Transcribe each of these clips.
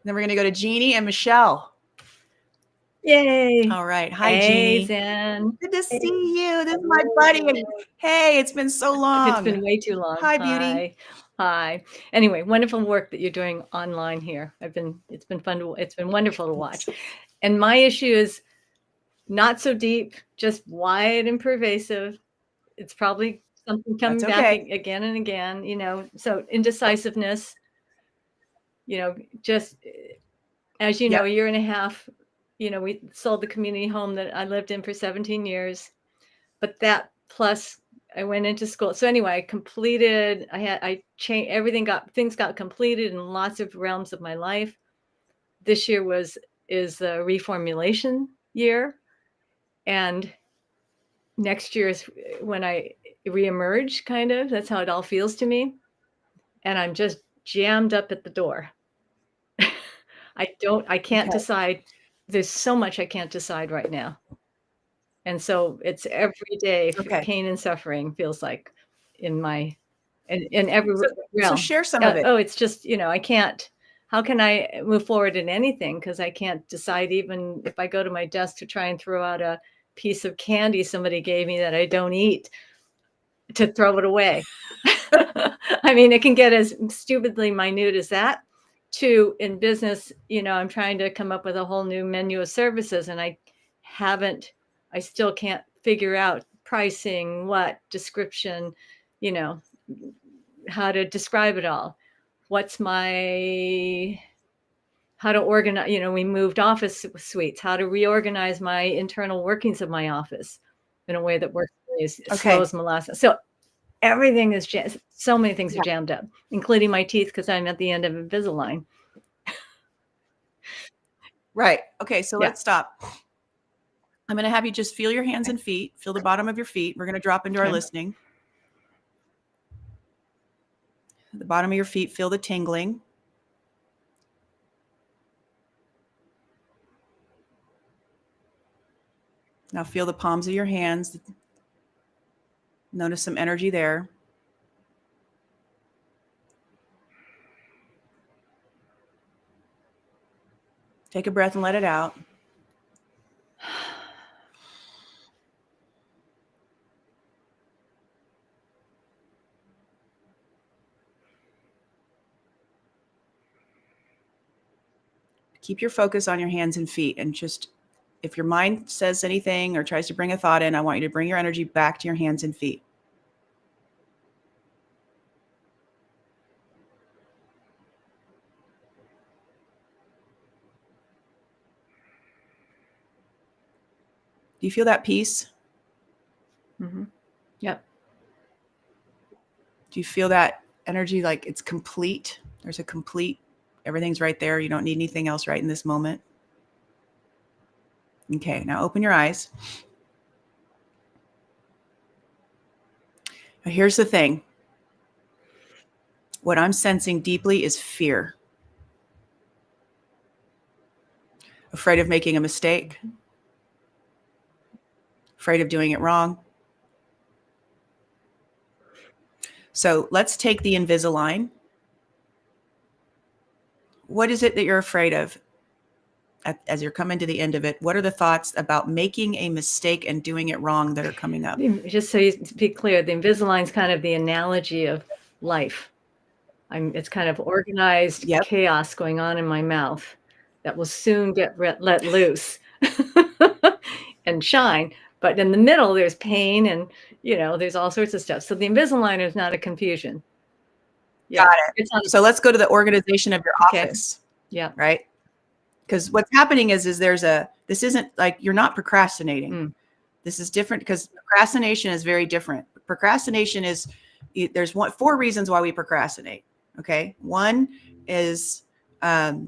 Then we're going to go to Jeannie and Michelle. Yay. All right. Hi, Hey, Jeannie. Zen. Good to see you. This is my buddy. Hey, it's been so long. It's been way too long. Hi, beauty. Hi. Anyway, wonderful work that you're doing online here. It's been fun. It's been wonderful to watch. And my issue is not so deep, just wide and pervasive. It's probably something coming back again and again, so indecisiveness, just as you know, a year and a half, we sold the community home that I lived in for 17 years, but that plus I went into school. So anyway, I completed, I changed everything, things got completed in lots of realms of my life. This year is the reformulation year. And next year is when I reemerge, kind of. That's how it all feels to me. And I'm just jammed up at the door. I can't decide. There's so much I can't decide right now. And so it's every day pain and suffering feels like in every realm. So share some of it. Oh, it's just, I can't, how can I move forward in anything? Because I can't decide, even if I go to my desk to try and throw out a piece of candy somebody gave me that I don't eat, to throw it away. I mean, it can get as stupidly minute as that. To in business, I'm trying to come up with a whole new menu of services, and I still can't figure out pricing, what description, how to describe it all. How to organize, we moved office suites, how to reorganize my internal workings of my office in a way that works as slow as molasses. So everything is so many things are jammed up, including my teeth, because I'm at the end of Invisalign. Right. Okay. So let's stop. I'm going to have you just feel your hands and feet, feel the bottom of your feet. We're going to drop into our listening. The bottom of your feet, feel the tingling. Now feel the palms of your hands. Notice some energy there. Take a breath and let it out. Keep your focus on your hands and feet, and just, if your mind says anything or tries to bring a thought in, I want you to bring your energy back to your hands and feet. Do you feel that peace? Mm-hmm. Yep. Do you feel that energy like it's complete? There's a complete, everything's right there. You don't need anything else right in this moment. Okay, now open your eyes. Now here's the thing. What I'm sensing deeply is fear. Afraid of making a mistake. Afraid of doing it wrong. So let's take the Invisalign. What is it that you're afraid of as you're coming to the end of it? What are the thoughts about making a mistake and doing it wrong that are coming up? Just so you be clear, the Invisalign is kind of the analogy of life. It's kind of organized chaos going on in my mouth that will soon get let loose and shine. But in the middle, there's pain and, there's all sorts of stuff. So the Invisalign is not a confusion. Got it. So let's go to the organization of your office. Yeah. Right? Because what's happening is this isn't like, you're not procrastinating. This is different, because procrastination is very different. Procrastination is, there's 4 reasons why we procrastinate. Okay. 1 is, it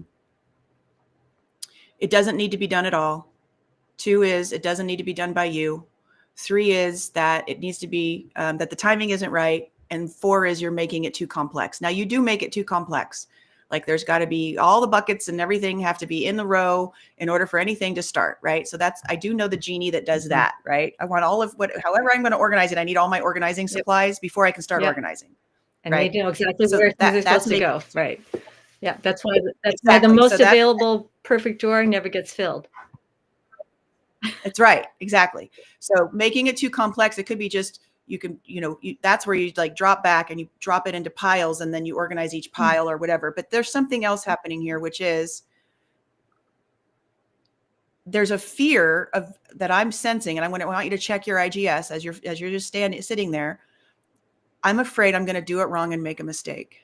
doesn't need to be done at all. 2 is it doesn't need to be done by you. 3 is that it needs to be, that the timing isn't right. And 4 is you're making it too complex. Now you do make it too complex. Like there's got to be all the buckets and everything have to be in the row in order for anything to start. Right. So I do know the Jeannie that does that. Right. I want all of however I'm going to organize it. I need all my organizing supplies before I can start organizing. And they know exactly where things are supposed to go. Right. Yeah, that's why the Exactly. So most available perfect drawer never gets filled. That's right. Exactly. So making it too complex, it could be just, you can, that's where you like drop back and you drop it into piles and then you organize each pile or whatever. But there's something else happening here, which is there's a fear of that I'm sensing, and I want you to check your IGS as you're just sitting there. I'm afraid I'm going to do it wrong and make a mistake.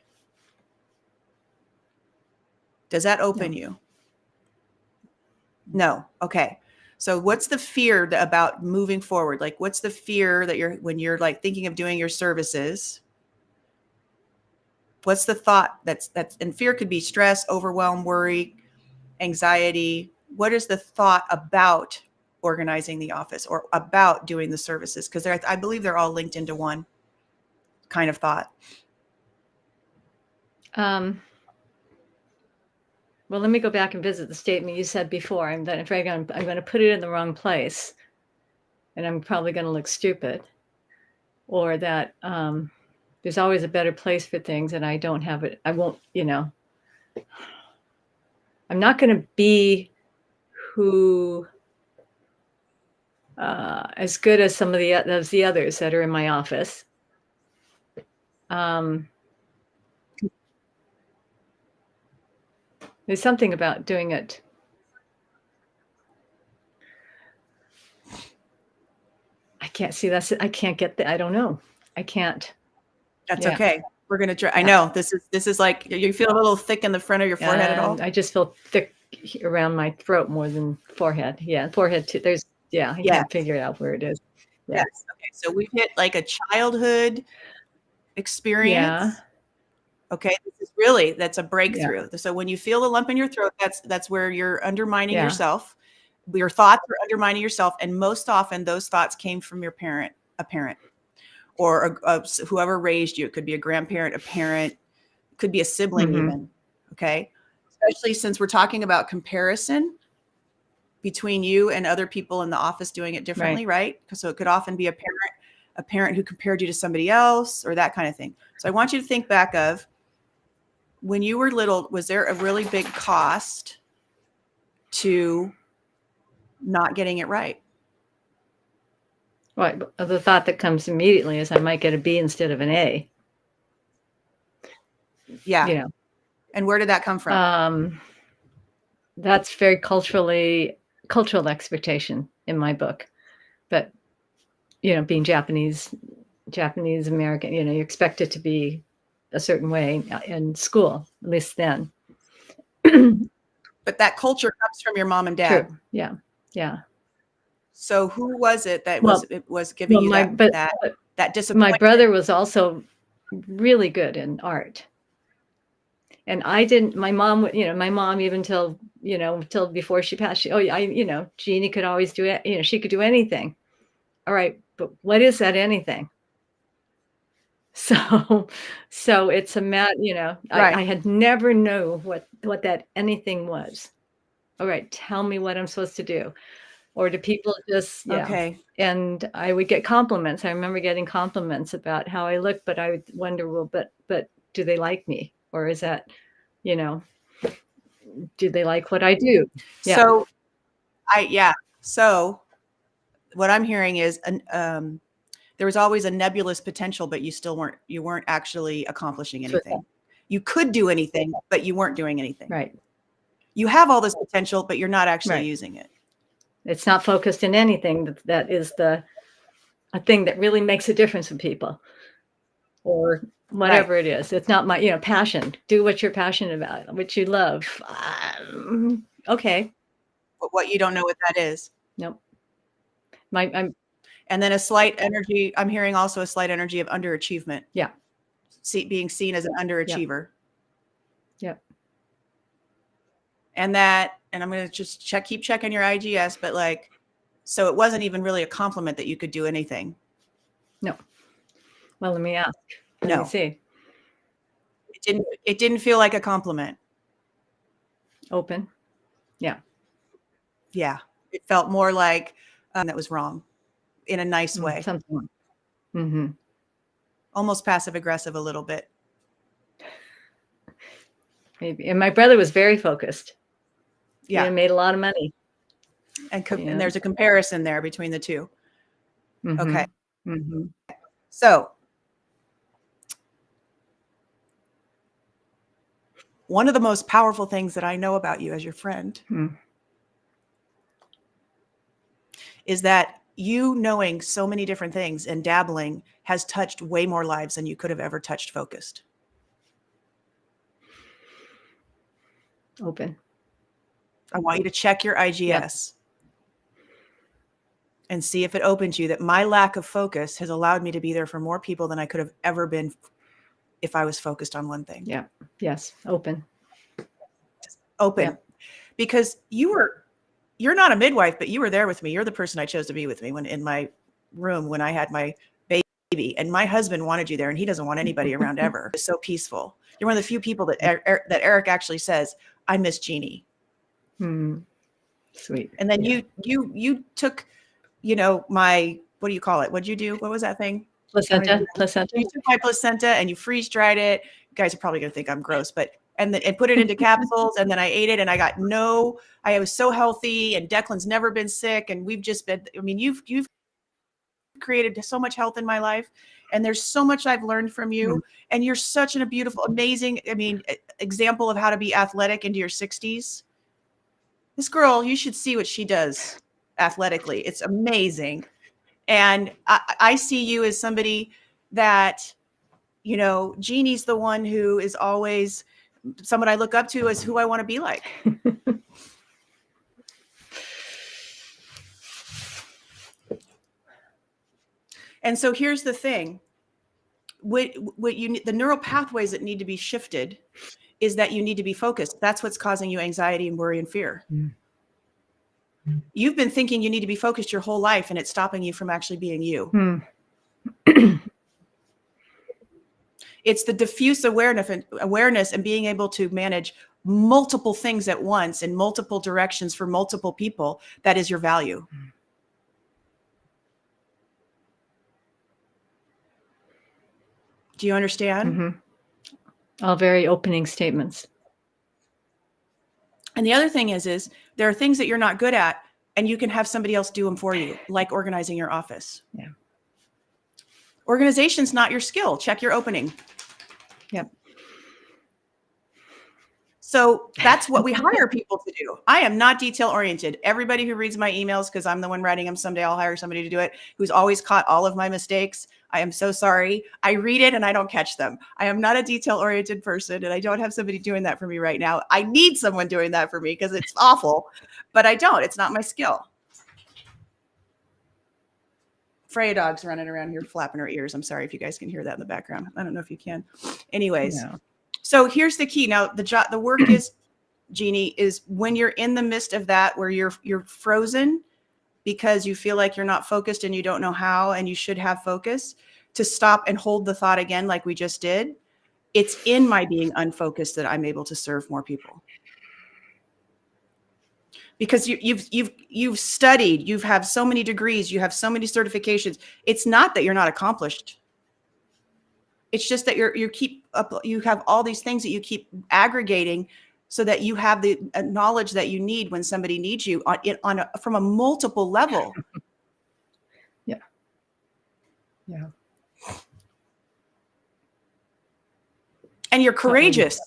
Does that open you? No. Okay. So what's the fear about moving forward? Like, what's the fear that when you're like thinking of doing your services? What's the thought and fear could be stress, overwhelm, worry, anxiety. What is the thought about organizing the office or about doing the services? Because I believe they're all linked into one kind of thought. Well, let me go back and visit the statement you said before. I'm afraid I'm going to put it in the wrong place, and I'm probably going to look stupid, or that there's always a better place for things, and I don't have it. I won't. I'm not going to be who as good as some of the others that are in my office. There's something about doing it. I can't see that's it. I can't get I don't know. I can't. That's okay. We're going to try. I know this is like, you feel a little thick in the front of your forehead at all? I just feel thick around my throat more than forehead. Yeah. Forehead too. I can't figure it out where it is. Yeah. Yes. Okay. So we've hit like a childhood experience. Yeah. Okay. That's a breakthrough. Yeah. So when you feel the lump in your throat, that's where you're undermining yourself. Your thoughts are undermining yourself. And most often those thoughts came from a parent, or whoever raised you. It could be a grandparent, a parent, it could be a sibling even. Okay. Especially since we're talking about comparison between you and other people in the office doing it differently, right? So it could often be a parent who compared you to somebody else or that kind of thing. So I want you to think back of when you were little, was there a really big cost to not getting it right? Right. The thought that comes immediately is I might get a B instead of an A. Yeah. And where did that come from? That's very cultural expectation in my book. But, being Japanese American, you expect it to be a certain way in school, at least then. But that culture comes from your mom and dad. True. Yeah. Yeah. So who was it that was giving you that disappointment? My brother was also really good in art. And I didn't, my mom, even till before she passed, Jeannie could always do it. She could do anything. All right. But what is that anything? So it's a I had never known what that anything was. All right. Tell me what I'm supposed to do. Or do people just, okay. And I would get compliments. I remember getting compliments about how I look, but I would wonder, well, but do they like me? Or is that, do they like what I do? Yeah. So what I'm hearing is, there was always a nebulous potential, but you weren't actually accomplishing anything. You could do anything, but you weren't doing anything. Right. You have all this potential, but you're not actually using it. It's not focused in anything that is a thing that really makes a difference for people, or whatever it is. It's not my, passion. Do what you're passionate about, what you love. Okay. But what you don't know what that is. Nope. And then a slight energy. I'm hearing also a slight energy of underachievement. Yeah. Being seen as an underachiever. Yep. And I'm going to just keep checking your IGS, but so it wasn't even really a compliment that you could do anything. No. Well, let me ask. Let me see. It didn't feel like a compliment. Open. Yeah. Yeah. It felt more like that was wrong in a nice way. Something. Mm-hmm. Almost passive aggressive a little bit. Maybe. And my brother was very focused. Yeah. He made a lot of money. And there's a comparison there between the two. Mm-hmm. Okay. Mm-hmm. So one of the most powerful things that I know about you as your friend is that you knowing so many different things and dabbling has touched way more lives than you could have ever touched focused. Open. I want you to check your IGS and see if it opens you that my lack of focus has allowed me to be there for more people than I could have ever been if I was focused on one thing. Yeah. Yes. Open. Just open. Because you're not a midwife, but you were there with me. You're the person I chose to be with me when in my room when I had my baby, and my husband wanted you there, and he doesn't want anybody around ever. It's so peaceful. You're one of the few people that that Eric actually says, I miss Jeannie. Sweet. And then you took, my, what do you call it? What'd you do? What was that thing? Placenta. You took my placenta and you freeze dried it. You guys are probably going to think I'm gross, but and put it into capsules, and then I ate it, and I was so healthy, and Declan's never been sick, and we've just been, I mean, you've created so much health in my life, and there's so much I've learned from you, and you're such a beautiful, amazing, example of how to be athletic into your 60s. This girl, you should see what she does athletically. It's amazing. And I see you as somebody that, Jeannie's the one who is always someone I look up to as who I want to be like. And so here's the thing. The neural pathways that need to be shifted is that you need to be focused. That's what's causing you anxiety and worry and fear. You've been thinking you need to be focused your whole life, and it's stopping you from actually being you. It's the diffuse awareness and being able to manage multiple things at once in multiple directions for multiple people. That is your value. Do you understand? All very opening statements. And the other thing is there are things that you're not good at, and you can have somebody else do them for you, like organizing your office. Yeah. Organization's not your skill. Check your opening. Yep. So that's what we hire people to do. I am not detail oriented. Everybody who reads my emails, because I'm the one writing them, someday I'll hire somebody to do it, who's always caught all of my mistakes. I am so sorry. I read it and I don't catch them. I am not a detail oriented person, and I don't have somebody doing that for me right now. I need someone doing that for me because it's awful, but I don't. It's not my skill. Freya dog's running around here flapping her ears. I'm sorry if you guys can hear that in the background. I don't know if you can. Anyways, So here's the key. Now the work is, Jeannie, is when you're in the midst of that, where you're frozen because you feel like you're not focused and you don't know how, and you should have focus, to stop and hold the thought again, like we just did. It's in my being unfocused that I'm able to serve more people. Because you've studied, you have so many degrees, you have so many certifications. It's not that you're not accomplished. It's just that you have all these things that you keep aggregating so that you have the knowledge that you need when somebody needs you from a multiple level. Yeah. Yeah. And you're courageous.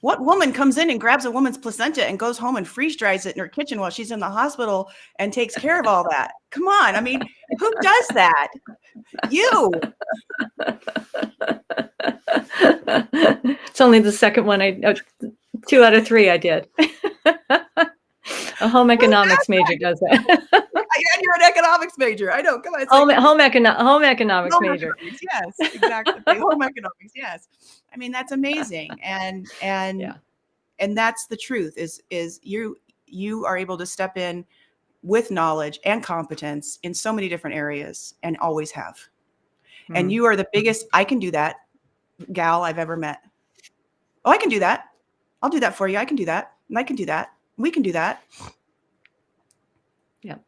What woman comes in and grabs a woman's placenta and goes home and freeze dries it in her kitchen while she's in the hospital and takes care of all that? Come on. I mean, who does that? You. It's only the second one 2 out of 3 I did. A home economics major does that. And you're an economics major. I know. Come on. Home economics major. Yes, exactly. Home economics. Yes. I mean, that's amazing. And that's the truth is you are able to step in with knowledge and competence in so many different areas, and always have. And you are the biggest, I can do that, gal I've ever met. Oh, I can do that. I'll do that for you. I can do that. And I can do that. We can do that. Yeah.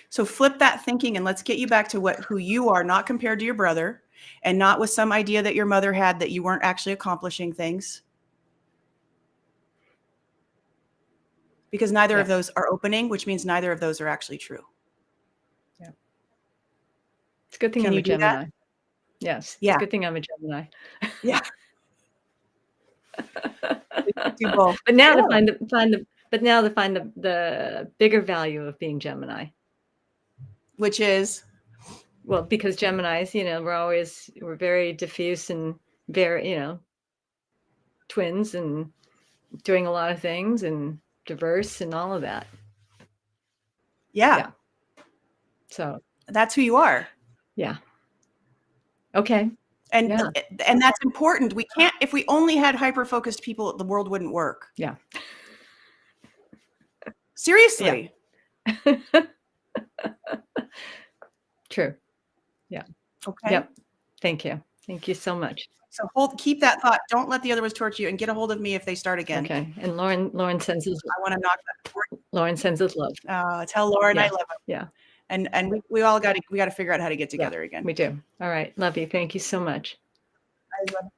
So flip that thinking, and let's get you back to who you are, not compared to your brother, and not with some idea that your mother had that you weren't actually accomplishing things. because neither Yeah. of those are opening, which means neither of those are actually true. Yeah. It's a good thing Can I'm you a do that? Gemini. Yes. It's Yeah. a good thing I'm a Gemini. Yeah. Do both. But now Yeah. to find the bigger value of being Gemini. Which is? Well, because Geminis, we're very diffuse and very, twins and doing a lot of things and diverse and all of that. Yeah. Yeah. So that's who you are. Yeah. Okay. And Yeah. and that's important. We can't, if we only had hyper-focused people, the world wouldn't work. Yeah. Seriously. True. Yeah. Okay. Yep. Thank you. Thank you so much. So keep that thought. Don't let the other ones torture you, and get a hold of me if they start again. Okay. And Lauren sends his I want to knock that. Lauren sends his love. Tell Lauren I love him. Yeah. And we all got to figure out how to get together again. We do. All right. Love you. Thank you so much. I love